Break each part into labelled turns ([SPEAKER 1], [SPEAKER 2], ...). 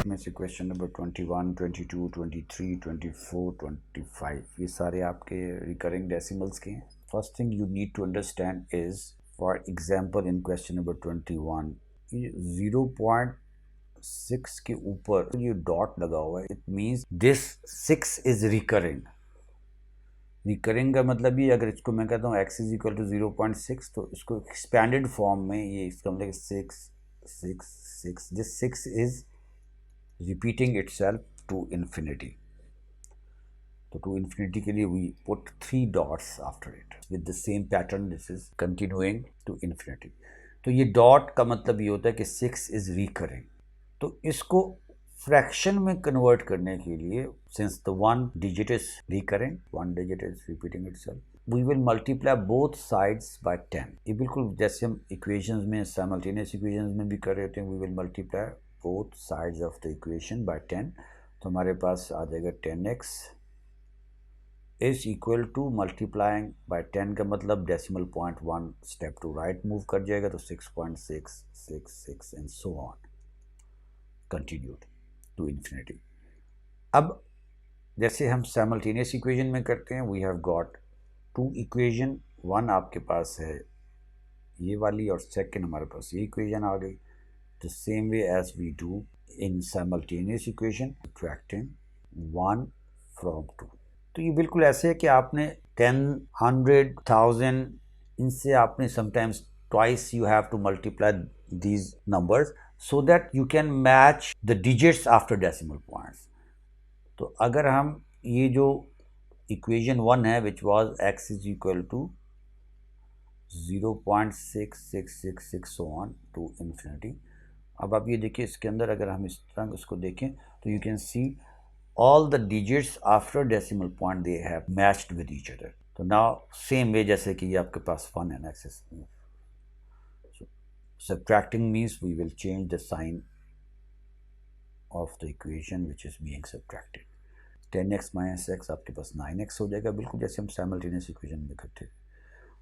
[SPEAKER 1] में से question number 21, 22, 23, 24, 25 ये सारे आपके रिकरिंग डेसिमल्स के हैं. First thing you need to understand is, for example in question number 21 0.6 के ऊपर ये डॉट लगा हुआ है. It means this 6 is recurring. Recurring का मतलब ये, अगर इसको मैं कहता हूँ x इज इक्वल टू 0.6, तो इसको एक्सपैंडेड फॉर्म में ये इसका मतलब 6 6 6, this 6 is repeating itself to infinity. तो टू इन्फिनिटी के लिए we put 3 dots after it with the same pattern. This is continuing to infinity. तो ये डॉट का मतलब ये होता है कि 6 इज रिकरिंग. तो इसको फ्रैक्शन में कन्वर्ट करने के लिए, since the one digit is recurring, one digit is repeating itself, we will multiply both sides by 10. ये बिल्कुल जैसे हम इक्वेशंस में, साइमल्टेनियस इक्वेशंस में भी कर रहे होते हैं. We will multiply both sides of the equation by 10. तो हमारे पास आ जाएगा 10x is equal to multiplying by 10 का मतलब decimal point 1 step to right move कर जाएगा, तो 6.666 and so on continued to infinity. अब जैसे हम साइमल्टेनियस इक्वेशन में करते हैं, we have got 2 equation. One आपके पास है ये वाली और सेकंड हमारे पास ये इक्वेशन आ गई. The same way as we do in simultaneous equation, subtracting 1 from 2. तो ये बिल्कुल ऐसे है कि आपने 10, 100, 1000, इनसे आपने sometimes twice you have to multiply these numbers so that you can match the digits after decimal points. तो अगर हम ये जो equation 1 है which was x is equal to 0.6666 so on to infinity. अब आप ये देखिए, इसके अंदर अगर हम इस तरह इसको देखें तो you can see all the digits after decimal point they have matched with each other. तो now same way जैसे कि ये आपके पास 1 and x is. Subtracting means we will change the sign of the equation which is being subtracted. 10x minus x आपके पास 9x हो जाएगा, बिल्कुल जैसे हम simultaneous equation में करते हैं.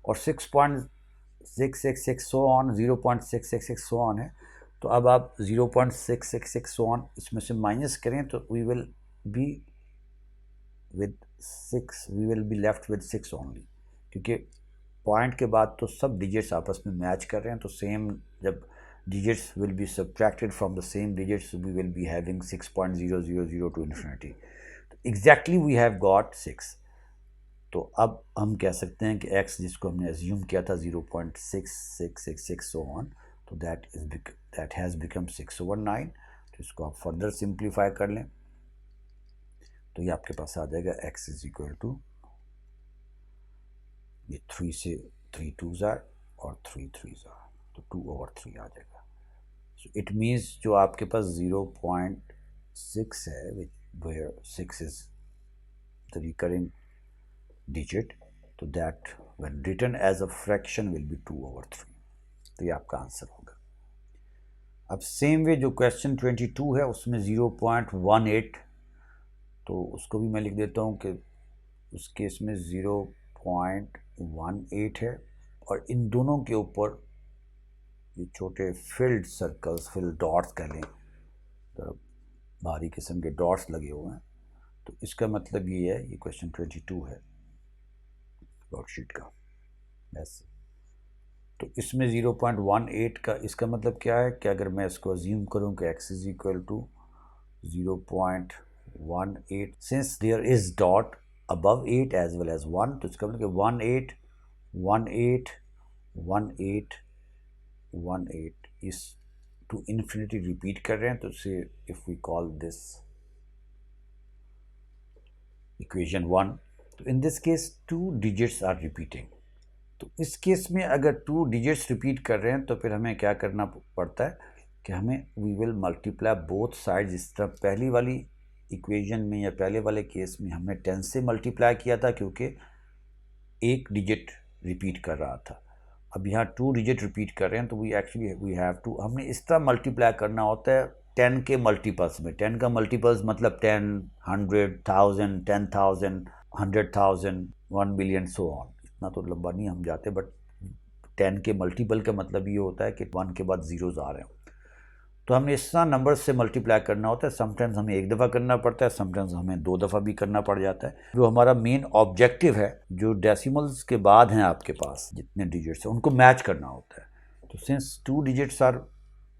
[SPEAKER 1] और 6.666 so on, 0.666 so on है. तो अब आप 0.666 so on इसमें से माइनस करें तो we will be with 6, we will be left with 6 only, क्योंकि पॉइंट के बाद तो सब डिजिट्स आपस में मैच कर रहे हैं. तो सेम जब digits will be subtracted from the same digits, we will be having 6.000 to infinity. तो एग्जैक्टली वी हैव गॉट 6. तो अब हम कह सकते हैं कि x जिसको हमने एज्यूम किया था 0.6666 सो ऑन, तो दैट हैज़ बिकम 6/9. तो इसको आप फर्दर सिंप्लीफाई कर लें तो ये आपके पास आ जाएगा x इज इक्वल टू, ये 3 से 3 2s are और 3 3s are, तो 2/3 आ जाएगा. सो इट मीन्स जो आपके पास 0.6 है, where 6 is the recurring digit, तो that when written as a fraction will be 2/3. तो ये आपका आंसर होगा. अब सेम वे जो क्वेश्चन 22 है उसमें 0.18, तो उसको भी मैं लिख देता हूँ कि उस केस में 0.18 है, और इन दोनों के ऊपर ये छोटे फिल्ड सर्कल्स, फिल्ड डॉट्स कह लें, तो भारी किस्म के डॉट्स लगे हुए हैं. तो इसका मतलब ये है, ये क्वेश्चन 22 है वर्कशीट का ऐसे. तो इसमें 0.18 का इसका मतलब क्या है कि अगर मैं इसको अज्यूम करूं कि x is equal to 0.18, since there is dot above 8 as well as 1, तो इसका मतलब 18 18 18 18 इस टू इन्फिनिटी रिपीट कर रहे हैं. तो say if we call this equation 1, तो in this case 2 digits are repeating. तो इस केस में अगर 2 डिजिट्स रिपीट कर रहे हैं तो फिर हमें क्या करना पड़ता है कि हमें we will multiply both sides. इस तरह पहली वाली इक्वेशन में या पहले वाले केस में हमने 10 से मल्टीप्लाई किया था क्योंकि एक डिजिट रिपीट कर रहा था. अब यहाँ 2 डिजिट रिपीट कर रहे हैं, तो वी हैव टू, हमने इस तरह मल्टीप्लाई करना होता है 10 के मल्टीपल्स में. 10 का मल्टीपल्स मतलब 10, 100, 1000, 10,000, 100,000, 1 बिलियन सो ऑन. इतना तो लंबा नहीं हम जाते, बट 10 के मल्टीपल का मतलब ये होता है कि 1 के बाद जीरोज आ रहे हैं. तो हमने इस तरह नंबर से मल्टीप्लाई करना होता है। समटाइम्स हमें एक दफ़ा करना पड़ता है, समटाइम्स हमें 2 दफ़ा भी करना पड़ जाता है। जो हमारा मेन ऑब्जेक्टिव है, जो डेसिमल्स के बाद हैं आपके पास जितने डिजिट्स हैं उनको मैच करना होता है। तो since 2 digits are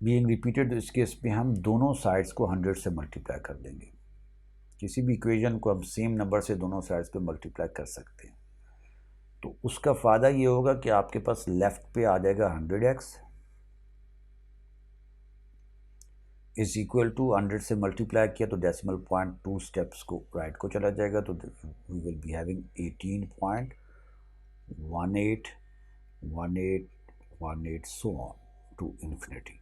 [SPEAKER 1] being repeated, इस केस में हम दोनों साइड्स को 100 से मल्टीप्लाई कर देंगे। किसी भी इक्वेशन को हम सेम नंबर से दोनों साइड्स पे मल्टीप्लाई कर सकते हैं। तो उसका फ़ायदा ये होगा कि आपके पास लेफ्ट पे आ जाएगा 100x इज इक्वल टू 100 से मल्टीप्लाई किया तो डेसिमल पॉइंट 2 स्टेप्स को राइट को चला जाएगा, तो we will be having 18.1818 so on to infinity.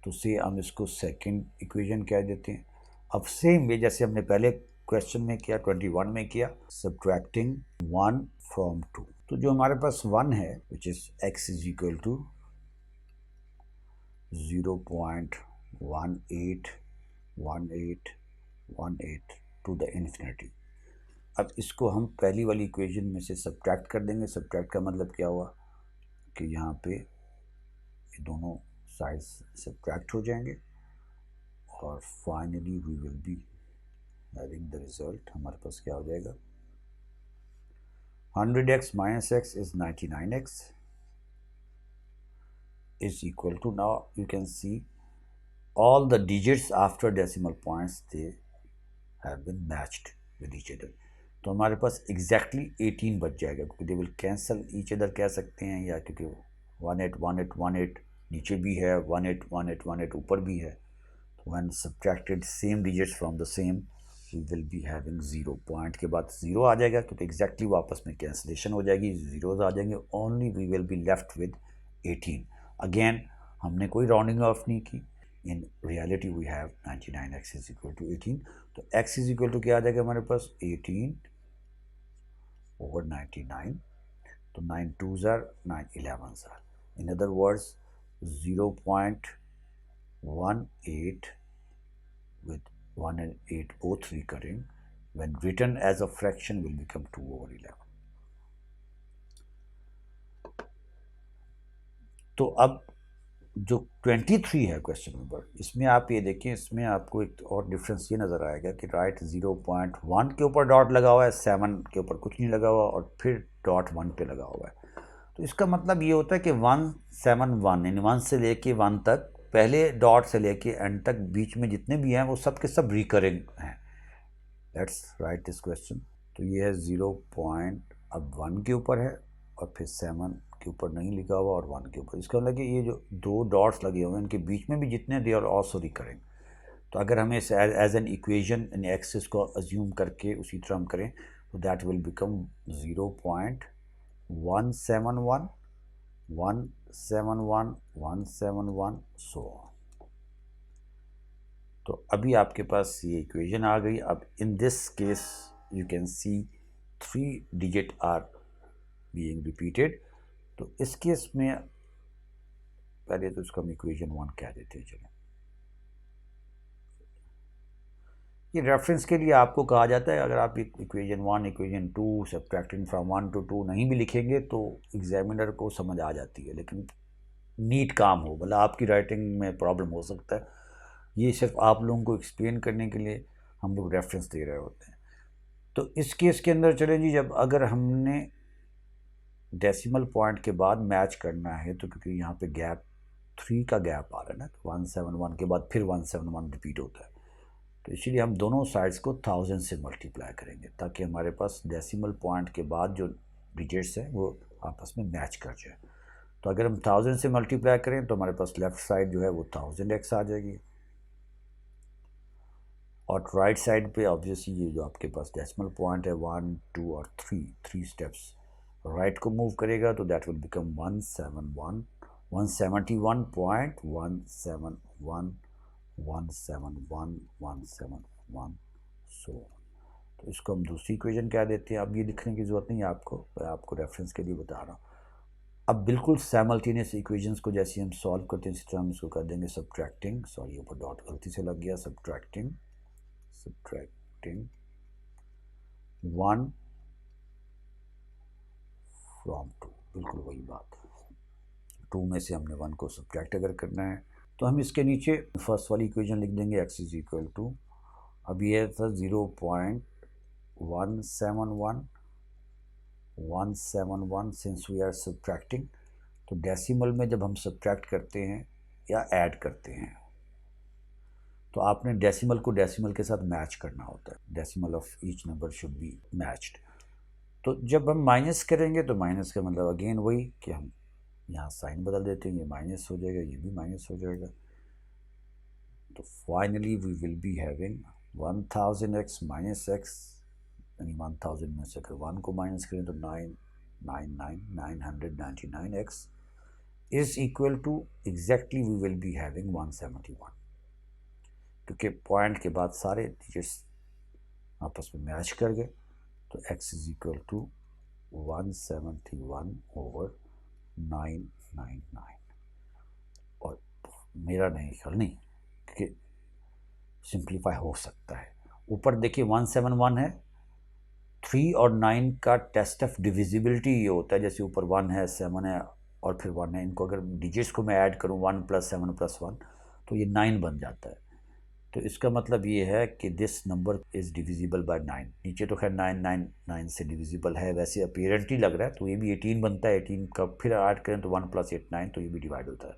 [SPEAKER 1] तो से हम इसको सेकंड इक्वेशन कह देते हैं। अब सेम वे जैसे हमने पहले क्वेश्चन में किया, 21 में किया, सब्ट्रैक्टिंग 1 फ्रॉम 2। तो जो हमारे पास 1 है which is x is equal to 0.181818 to the infinity. अब इसको हम पहली वाली इक्वेशन में से सब्ट्रैक्ट कर देंगे। सब्ट्रैक्ट का मतलब क्या हुआ कि यहाँ पे ये दोनों साइड्स सब्ट्रैक्ट हो जाएंगे और finally we will be having the result. हमारे पास क्या हो जाएगा, 100x minus x is 99x is equal to, now you can see all the digits after decimal points they have been matched with each other। तो हमारे पास exactly 18 बच जाएगा क्योंकि they will cancel each other कह सकते हैं, या क्योंकि 181818 नीचे भी है, 181818 ऊपर भी है। तो when subtracted same digits from the same we will be having 0। Point के बाद 0 आ जाएगा क्योंकि एग्जैक्टली वापस में कैंसिलेशन हो जाएगी, जीरोज आ जाएंगे, only we will be left with 18। Again हमने कोई राउंडिंग ऑफ नहीं की, in reality we have 99x is equal to 18। तो x इज इक्वल टू क्या आ जाएगा हमारे पास, 18 over 99। तो 9 2s are 9 11s are, in other words 0.18 with 1 and 8 both recurring when written as a fraction will become 2 over 11। तो अब जो 23 है question number, इसमें आप ये देखिए, इसमें आपको एक और डिफरेंस ये नज़र आएगा कि राइट 0.1 के ऊपर डॉट लगा हुआ है, 7 के ऊपर कुछ नहीं लगा हुआ और फिर डॉट 1 पे लगा हुआ है। तो इसका मतलब ये होता है कि 171 यानी 1 से लेके 1 तक, पहले डॉट से लेके एंड तक बीच में जितने भी हैं वो सब के सब रिकरिंग हैं। Let's write this question. तो ये है 0 पॉइंट, अब 1 के ऊपर है और फिर 7 के ऊपर नहीं लिखा हुआ और 1 के ऊपर। इसका मतलब कि ये जो 2 डॉट्स लगे हुए हैं इनके बीच में भी जितने, दे आर ऑल्सो रिकरिंग। तो अगर हमें इसे as an equation in axis को अज्यूम करके उसी तरह हम करें तो that will become 0.171 171 171 so on. तो अभी आपके पास ये इक्वेशन आ गई। अब in this case you can see 3 digit are being repeated. तो इस केस में पहले तो इसको हम इक्वेशन 1 कह देते हैं। चलो, ये रेफरेंस के लिए आपको कहा जाता है, अगर आप equation 1 equation 2 subtracting from 1 to 2 नहीं भी लिखेंगे तो एग्जामिनर को समझ आ जाती है, लेकिन नीट काम हो, मतलब आपकी राइटिंग में प्रॉब्लम हो सकता है। ये सिर्फ आप लोगों को एक्सप्लेन करने के लिए हम लोग रेफरेंस दे रहे होते हैं। तो इस केस के अंदर चलें जी, जब अगर हमने डेसिमल पॉइंट के बाद मैच करना है तो क्योंकि यहाँ पे गैप 3 का गैप आ रहा है ना, तो 171 के बाद फिर 171 रिपीट होता है, तो इसीलिए हम दोनों साइड्स को 1000 से मल्टीप्लाई करेंगे ताकि हमारे पास डेसिमल पॉइंट के बाद जो डिजिट्स हैं वो आपस में मैच कर जाए। तो अगर हम 1000 से मल्टीप्लाई करें तो हमारे पास लेफ्ट साइड जो है वो 1000x आ जाएगी और राइट साइड पे ऑब्वियसली ये जो आपके पास डेसिमल पॉइंट है 1 2 और 3 स्टेप्स राइट को मूव करेगा तो दैट विल बिकम 171 171 सो। तो इसको हम दूसरी इक्वेशन क्या देते हैं, अब ये लिखने की ज़रूरत नहीं है आपको, मैं आपको रेफरेंस के लिए बता रहा हूँ। अब बिल्कुल साइमल्टेनियस इक्वेशंस को जैसे हम सॉल्व करते हैं इसी तरह हम इसको कर देंगे सब्ट्रैक्टिंग, सॉरी ऊपर डॉट गलती से लग गया, सब्ट्रैक्टिंग 1 फ्रॉम 2, बिल्कुल वही बात। 2 में से हमने 1 को सब्ट्रैक्ट अगर करना है तो हम इसके नीचे फर्स्ट वाली इक्वेशन लिख देंगे x इज इक्वल टू, अब ये था 0.171 सिंस वी आर सब्ट्रैक्टिंग। तो डेसिमल में जब हम सब्ट्रैक्ट करते हैं या ऐड करते हैं तो आपने डेसिमल को डेसिमल के साथ मैच करना होता है, decimal of each number should be matched. तो जब हम माइनस करेंगे तो माइनस का मतलब अगेन वही कि हम यहाँ साइन बदल देते हैं, ये माइनस हो जाएगा, ये भी माइनस हो जाएगा। तो finally we will be having 1000x minus x, यानी 1000 में से अगर 1 को माइनस करें तो 999x is equal to exactly we will be having 171, क्योंकि पॉइंट के बाद सारे डिजिट्स आपस में मैच कर गए। तो x इज इक्वल टू 171/999। और मेरा नहीं ख्याल नहीं कि सिंप्लीफाई हो सकता है। ऊपर देखिए 171 है, 3 और 9 का टेस्ट ऑफ डिविजिबिलिटी ये होता है, जैसे ऊपर 1 है, 7 है और फिर 1 है, इनको अगर डिजिट्स को मैं ऐड करूँ 1 + 7 + 1 तो ये 9 बन जाता है। तो इसका मतलब ये है कि this number is divisible by 9। नीचे तो खैर 999 से डिविजिबल है, वैसे अपीरेंटली लग रहा है, तो ये भी 18 बनता है। 18 का फिर ऐड करें तो 1 + 8 9, तो ये भी डिवाइड होता है।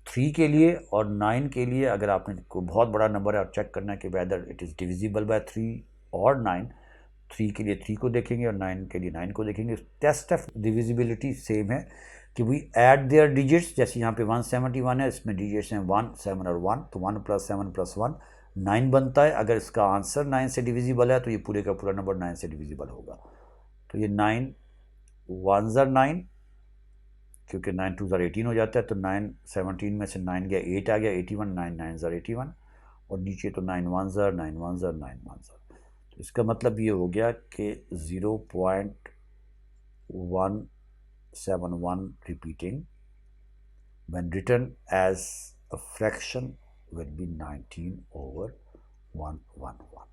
[SPEAKER 1] 3 के लिए और 9 के लिए अगर आपने कोई बहुत बड़ा नंबर है और चेक करना है कि whether it is divisible by 3 और 9, 3 के लिए 3 को देखेंगे और 9 के लिए 9 को देखेंगे। टेस्ट ऑफ डिविजिबिलिटी सेम है कि वी ऐड देयर डिजिट्स, जैसे यहाँ पे 171 है, इसमें डिजिट्स हैं 1, 7 और 1, तो 1 + 7 + 1 9 बनता है। अगर इसका आंसर 9 से डिविजिबल है तो ये पूरे का पूरा नंबर 9 से डिविजिबल होगा। तो ये 9 1s are 9, क्योंकि 9 2s are 18 हो जाता है, तो 9 17 में से 9 गया 8 आ गया, 81, 9 9s are 81, और नीचे तो 9 1s are 9 1s are 9 1s are। तो इसका मतलब ये हो गया कि 0.171 repeating when written as a fraction will be 19/111।